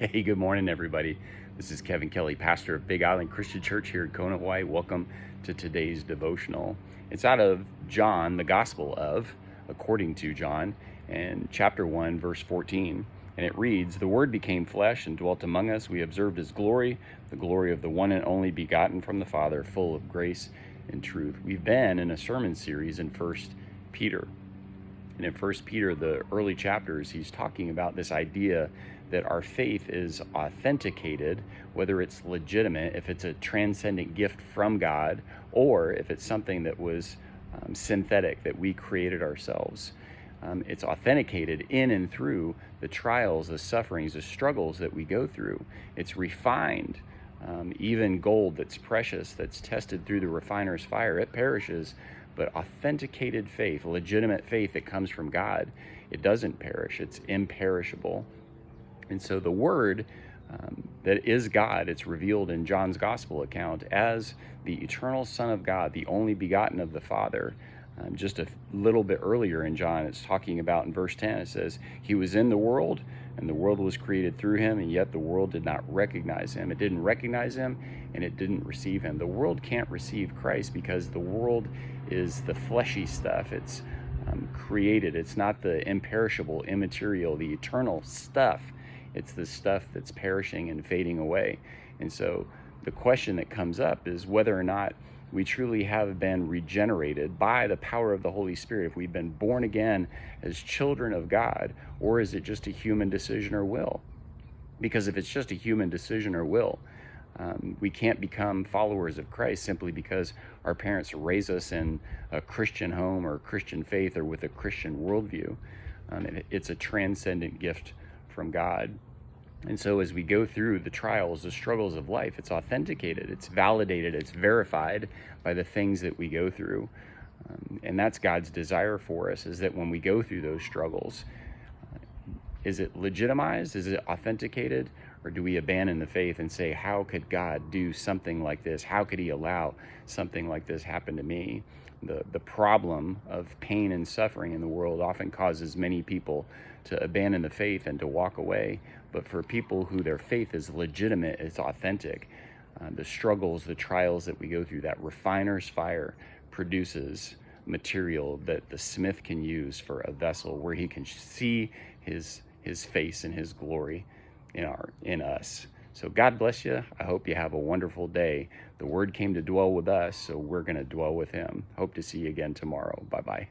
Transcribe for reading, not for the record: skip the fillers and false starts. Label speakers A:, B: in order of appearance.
A: Hey, good morning, everybody. This is Kevin Kelly, pastor of Big Island Christian Church here in Kona, Hawaii. Welcome to today's devotional. It's out of John, the Gospel of, according to John, and chapter 1, verse 14. And it reads, "The Word became flesh and dwelt among us. We observed His glory, the glory of the one and only begotten from the Father, full of grace and truth." We've been in a sermon series in First Peter. And in First Peter, the early chapters, he's talking about this idea that our faith is authenticated, whether it's legitimate, if it's a transcendent gift from God, or if it's something that was synthetic, that we created ourselves. It's authenticated in and through the trials, the sufferings, the struggles that we go through. It's refined. Even gold that's precious, that's tested through the refiner's fire, it perishes. But authenticated faith, legitimate faith that comes from God, it doesn't perish. It's imperishable. And so the Word that is God, it's revealed in John's Gospel account as the eternal Son of God, the only begotten of the Father. Just a little bit earlier in John, it's talking about in verse 10, it says, "He was in the world, and the world was created through him, and yet the world did not recognize him." It didn't recognize him, and it didn't receive him. The world can't receive Christ because the world is the fleshy stuff. It's created. It's not the imperishable, immaterial, the eternal stuff. It's the stuff that's perishing and fading away. And so the question that comes up is whether or not we truly have been regenerated by the power of the Holy Spirit, if we've been born again as children of God, or is it just a human decision or will? Because if it's just a human decision or will, we can't become followers of Christ simply because our parents raise us in a Christian home or Christian faith or with a Christian worldview. It's a transcendent gift from God. And so as we go through the trials, the struggles of life, it's authenticated, it's validated, it's verified by the things that we go through. And that's God's desire for us, is that when we go through those struggles, is it legitimized? Is it authenticated? Or do we abandon the faith and say, how could God do something like this? How could he allow something like this happen to me? The problem of pain and suffering in the world often causes many people to abandon the faith and to walk away. But for people who their faith is legitimate, it's authentic, the struggles, the trials that we go through, that refiner's fire produces material that the smith can use for a vessel where he can see his face and his glory in us. So God bless you. I hope you have a wonderful day. The Word came to dwell with us, so we're going to dwell with him. Hope to see you again tomorrow. Bye-bye.